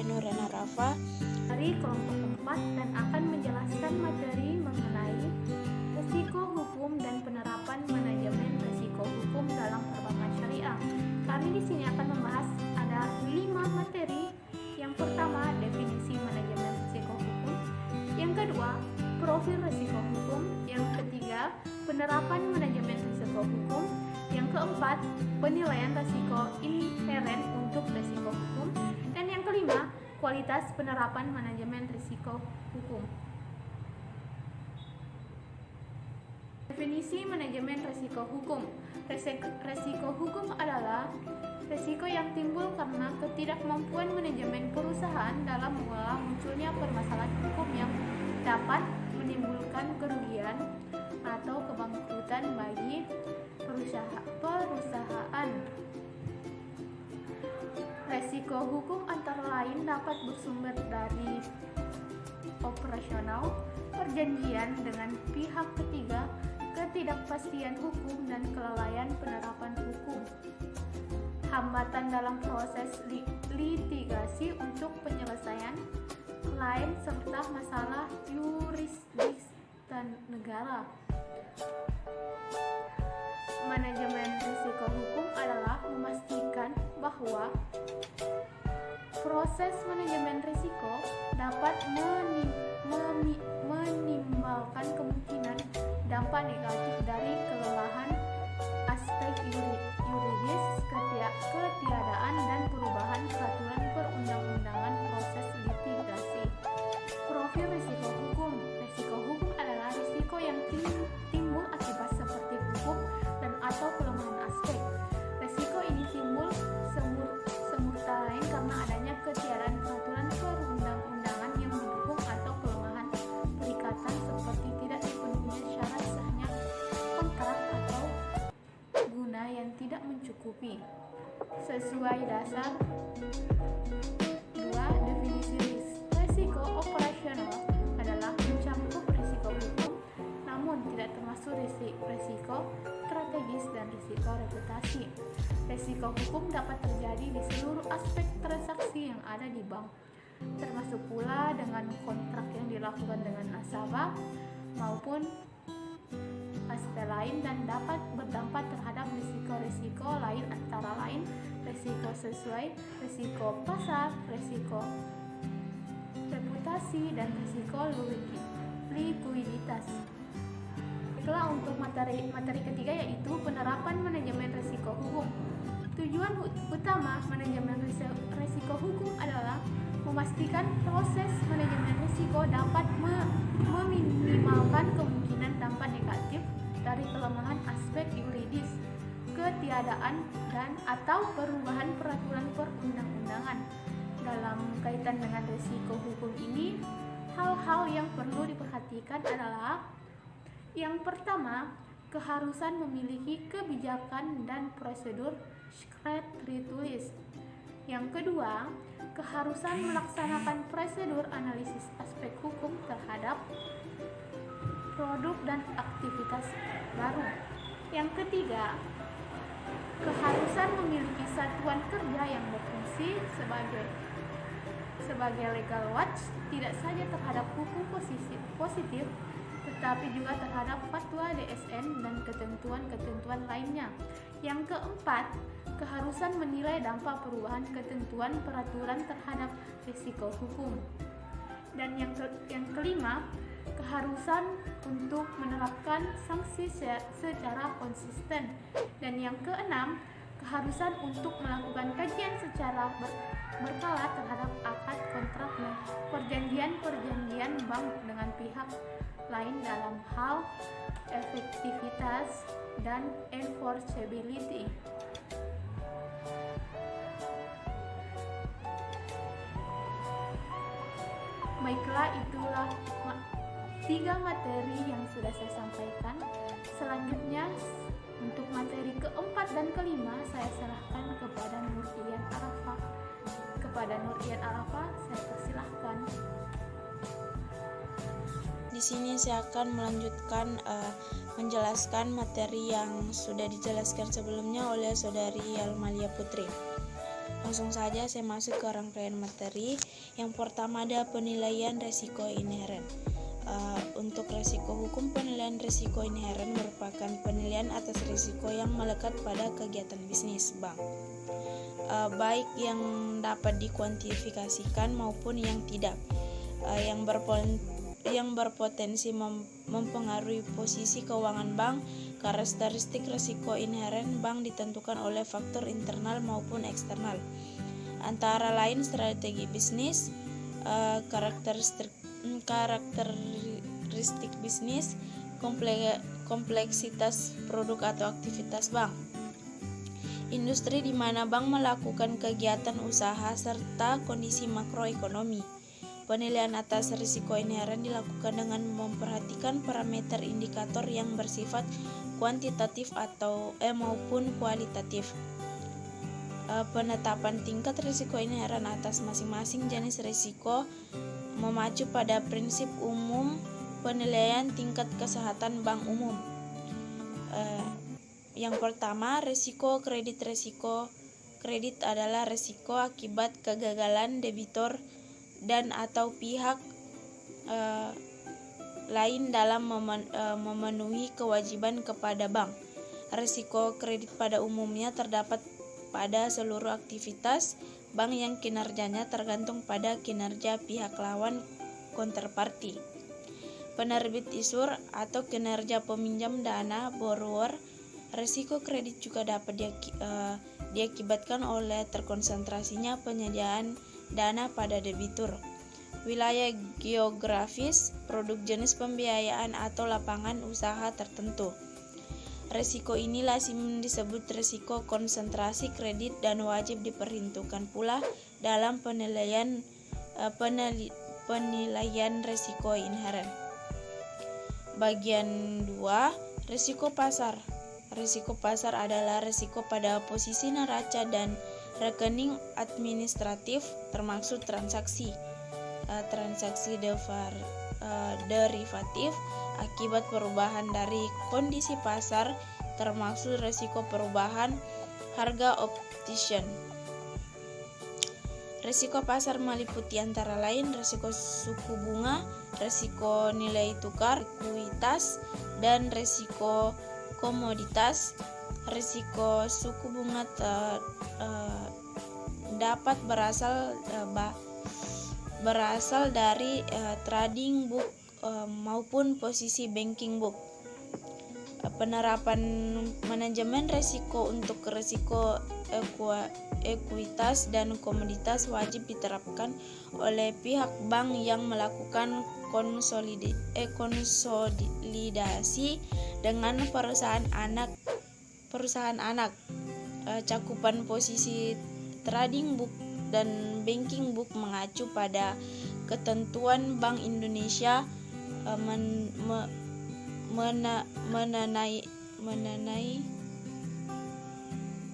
saya Nurena Rafa dari kelompok 4 dan akan menjelaskan materi mengenai resiko hukum dan penerapan manajemen resiko hukum dalam perbankan syariah. Kami di sini akan membahas ada 5 materi. Yang pertama, definisi manajemen resiko hukum. Yang kedua, profil resiko hukum. Yang ketiga, penerapan manajemen resiko hukum. Yang keempat, penilaian resiko inheren untuk resiko hukum. Dan yang kelima, kualitas penerapan manajemen risiko hukum. Definisi manajemen risiko hukum. Risiko hukum adalah risiko yang timbul karena ketidakmampuan manajemen perusahaan dalam mengelola munculnya permasalahan hukum yang dapat menimbulkan kerugian atau kebangkrutan bagi perusahaan. Resiko hukum antara lain dapat bersumber dari operasional, perjanjian dengan pihak ketiga, ketidakpastian hukum, dan kelalaian penerapan hukum. Hambatan dalam proses litigasi untuk penyelesaian klaim serta masalah yurisdiksi negara. Manajemen risiko hukum adalah memastikan bahwa proses manajemen risiko dapat menimbulkan kemungkinan dampak negatif dari kelelahan aspek yuridis, ketiadaan dan perubahan peraturan perundang-undangan proses litigasi. Profil risiko hukum. Risiko hukum adalah risiko yang timbul akibat seperti hukum dan atau kelemahan aspek. Risiko ini timbul semurta lain karena adanya ketiadaan peraturan perundang-undangan yang mendukung atau kelemahan perikatan seperti tidak dipenuhinya syarat sahnya kontrak atau guna yang tidak mencukupi. Sesuai dasar 2, definisi risiko operasional adalah mencakup risiko hukum namun tidak termasuk risiko strategis dan risiko reputasi. Risiko hukum dapat terjadi di seluruh aspek transaksi yang ada di bank, termasuk pula dengan kontrak yang dilakukan dengan nasabah maupun aspek lain, dan dapat berdampak terhadap risiko-risiko lain antara lain risiko sesuai, risiko pasar, risiko reputasi, dan risiko likuiditas. Baiklah, untuk materi ketiga yaitu penerapan manajemen risiko hukum. Tujuan utama manajemen risiko hukum adalah memastikan proses manajemen risiko dapat meminimalkan kemungkinan dampak negatif dari kelemahan aspek yuridis, ketiadaan dan atau perubahan peraturan perundang-undangan. Dalam kaitan dengan risiko hukum ini, hal-hal yang perlu diperhatikan adalah: yang pertama, keharusan memiliki kebijakan dan prosedur syarat tertulis. Yang kedua, keharusan melaksanakan prosedur analisis aspek hukum terhadap produk dan aktivitas baru. Yang ketiga, keharusan memiliki satuan kerja yang berfungsi sebagai legal watch tidak saja terhadap hukum positif tetapi juga terhadap fatwa DSN dan ketentuan-ketentuan lainnya. Yang keempat, keharusan menilai dampak perubahan ketentuan peraturan terhadap risiko hukum. Dan yang kelima, keharusan untuk menerapkan sanksi secara konsisten. Dan yang keenam, keharusan untuk melakukan kajian secara berkala terhadap akad kontrak dan perjanjian bank dengan pihak lain dalam hal efektivitas dan enforceability. Baiklah, itulah 3 materi yang sudah saya sampaikan. Selanjutnya untuk materi keempat dan kelima saya serahkan kepada Nurian Arafa. Saya persilahkan. Di sini saya akan melanjutkan menjelaskan materi yang sudah dijelaskan sebelumnya oleh Saudari Almalia Putri. Langsung saja saya masuk ke rangkaian materi. Yang pertama ada penilaian risiko inheren. Untuk risiko, hukum penilaian risiko inheren merupakan penilaian atas risiko yang melekat pada kegiatan bisnis bank, baik yang dapat dikuantifikasikan maupun yang tidak, yang berpotensi mempengaruhi posisi keuangan bank. Karakteristik risiko inheren bank ditentukan oleh faktor internal maupun eksternal, antara lain strategi bisnis, karakteristik bisnis, kompleksitas produk atau aktivitas bank, industri di mana bank melakukan kegiatan usaha, serta kondisi makroekonomi. Penilaian atas risiko inheren dilakukan dengan memperhatikan parameter indikator yang bersifat kuantitatif atau maupun kualitatif. Penetapan tingkat risiko inheren atas masing-masing jenis risiko mengacu pada prinsip umum penilaian tingkat kesehatan bank umum. Yang pertama, risiko kredit. Risiko kredit adalah risiko akibat kegagalan debitur dan atau pihak lain dalam memenuhi kewajiban kepada bank. Risiko kredit pada umumnya terdapat pada seluruh aktivitas bank yang kinerjanya tergantung pada kinerja pihak lawan counterparty. Penerbit isur atau kinerja peminjam dana borrower. Risiko kredit juga dapat diakibatkan oleh terkonsentrasinya penyediaan dana pada debitur, wilayah geografis, produk jenis pembiayaan atau lapangan usaha tertentu. Risiko ini lazim disebut risiko konsentrasi kredit dan wajib diperhitungkan pula dalam penilaian risiko inheren. Bagian 2, risiko pasar. Risiko pasar adalah risiko pada posisi neraca dan rekening administratif, termasuk transaksi derivatif akibat perubahan dari kondisi pasar, termasuk risiko perubahan harga option. Risiko pasar meliputi antara lain risiko suku bunga, risiko nilai tukar, likuiditas, dan risiko komoditas. Risiko suku bunga dapat berasal dari trading book maupun posisi banking book. Penerapan manajemen risiko untuk risiko ekuitas dan komoditas wajib diterapkan oleh pihak bank yang melakukan konsolidasi dengan perusahaan anak. Cakupan posisi trading book dan banking book mengacu pada ketentuan Bank Indonesia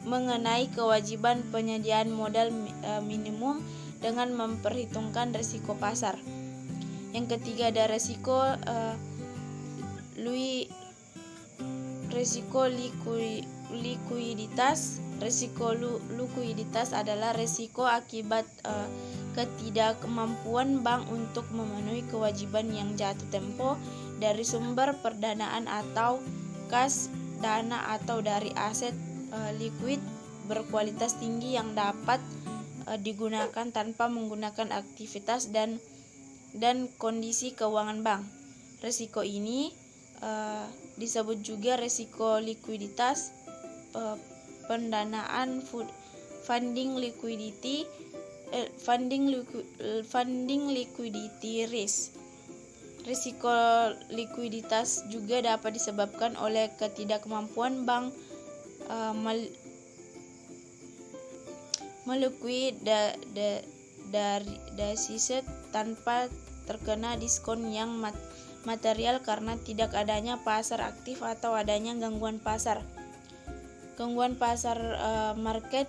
mengenai kewajiban penyediaan modal minimum dengan memperhitungkan risiko pasar. Yang ketiga ada risiko likuiditas. Risiko likuiditas adalah risiko akibat ketidakmampuan bank untuk memenuhi kewajiban yang jatuh tempo dari sumber perdanaan atau kas dana atau dari aset liquid berkualitas tinggi yang dapat digunakan tanpa menggunakan aktivitas dan kondisi keuangan bank. Risiko ini disebut juga risiko likuiditas pendanaan funding liquidity risk. Risiko likuiditas juga dapat disebabkan oleh ketidakmampuan bank melikuidasi tanpa terkena diskon yang material karena tidak adanya pasar aktif atau adanya gangguan pasar. Market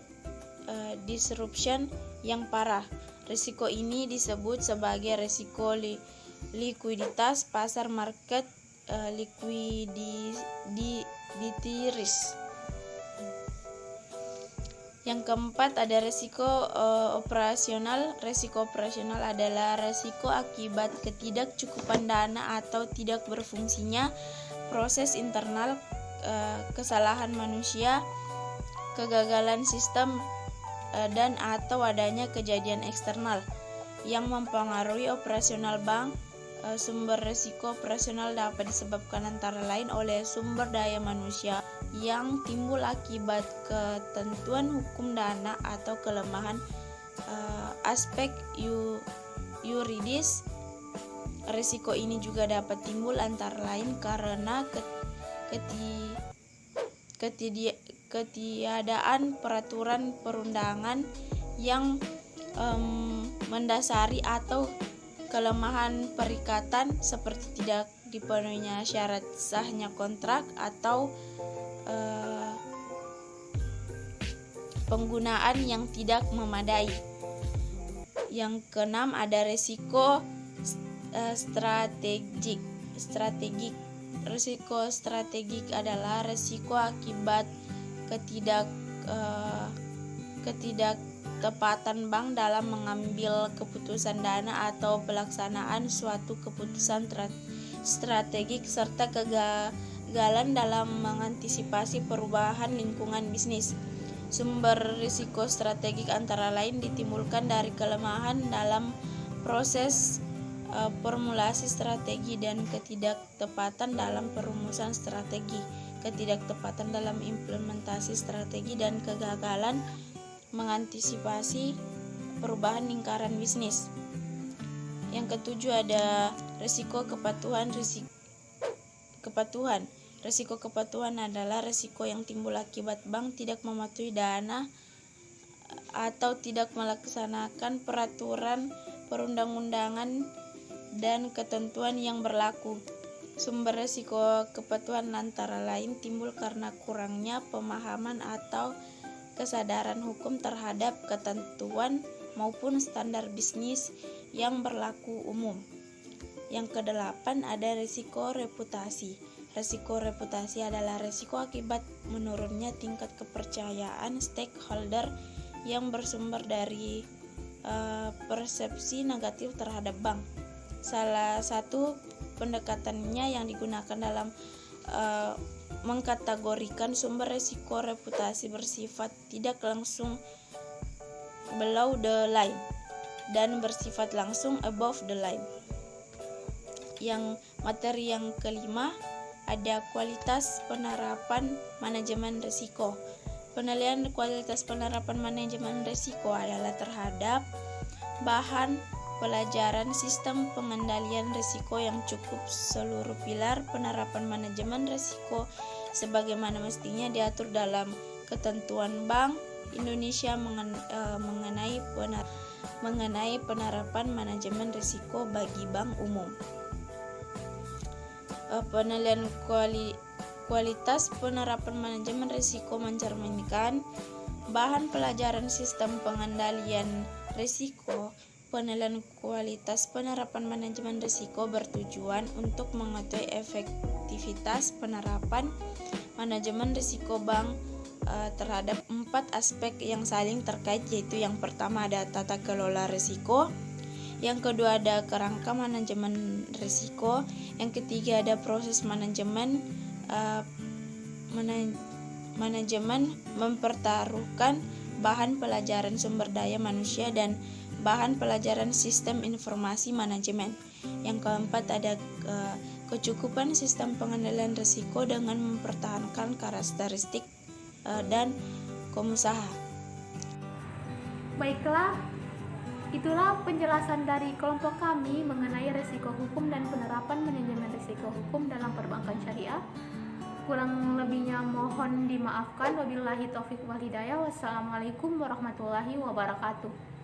disruption yang parah. Risiko ini disebut sebagai risiko likuiditas pasar, market liquidity risk. Yang keempat ada resiko operasional. Resiko operasional adalah resiko akibat ketidakcukupan dana atau tidak berfungsinya proses internal, kesalahan manusia, kegagalan sistem, dan atau adanya kejadian eksternal yang mempengaruhi operasional bank. Sumber risiko operasional dapat disebabkan antara lain oleh sumber daya manusia yang timbul akibat ketentuan hukum dana atau kelemahan aspek yuridis. Risiko ini juga dapat timbul antara lain karena ketiadaan peraturan perundangan yang mendasari atau kelemahan perikatan seperti tidak dipenuhinya syarat sahnya kontrak atau penggunaan yang tidak memadai. Yang keenam ada resiko strategik. Risiko strategik adalah risiko akibat ketidaktepatan bank dalam mengambil keputusan dana atau pelaksanaan suatu keputusan strategik serta kegagalan dalam mengantisipasi perubahan lingkungan bisnis. Sumber risiko strategik antara lain ditimbulkan dari kelemahan dalam proses formulasi strategi dan ketidaktepatan dalam perumusan strategi, ketidaktepatan dalam implementasi strategi, dan kegagalan mengantisipasi perubahan lingkaran bisnis. Yang ketujuh ada risiko kepatuhan. Risiko kepatuhan adalah risiko yang timbul akibat bank tidak mematuhi dana atau tidak melaksanakan peraturan perundang-undangan dan ketentuan yang berlaku. Sumber risiko kepatuhan antara lain timbul karena kurangnya pemahaman atau kesadaran hukum terhadap ketentuan maupun standar bisnis yang berlaku umum. Yang kedelapan ada risiko reputasi. Risiko reputasi adalah risiko akibat menurunnya tingkat kepercayaan stakeholder yang bersumber dari persepsi negatif terhadap bank. Salah satu pendekatannya yang digunakan dalam mengkategorikan sumber risiko reputasi bersifat tidak langsung below the line dan bersifat langsung above the line. Yang materi yang kelima ada kualitas penerapan manajemen risiko. Penilaian kualitas penerapan manajemen risiko adalah terhadap bahan pelajaran sistem pengendalian risiko yang cukup seluruh pilar penerapan manajemen risiko sebagaimana mestinya diatur dalam ketentuan Bank Indonesia mengenai penerapan manajemen risiko bagi bank umum. Penilaian kualitas penerapan manajemen risiko mencerminkan bahan pelajaran sistem pengendalian risiko. Penilaian kualitas penerapan manajemen risiko bertujuan untuk mengetahui efektivitas penerapan manajemen risiko bank terhadap 4 aspek yang saling terkait, yaitu yang pertama ada tata kelola risiko, yang kedua ada kerangka manajemen risiko, yang ketiga ada proses manajemen manajemen mempertaruhkan bahan pelajaran sumber daya manusia dan bahan pelajaran sistem informasi manajemen. Yang keempat ada kecukupan sistem pengendalian risiko dengan mempertahankan karakteristik dan komusaha. Baiklah, itulah penjelasan dari kelompok kami mengenai risiko hukum dan penerapan manajemen risiko hukum dalam perbankan syariah. Kurang lebihnya mohon dimaafkan. Wabillahi taufiq wal hidayah. Wassalamualaikum warahmatullahi wabarakatuh.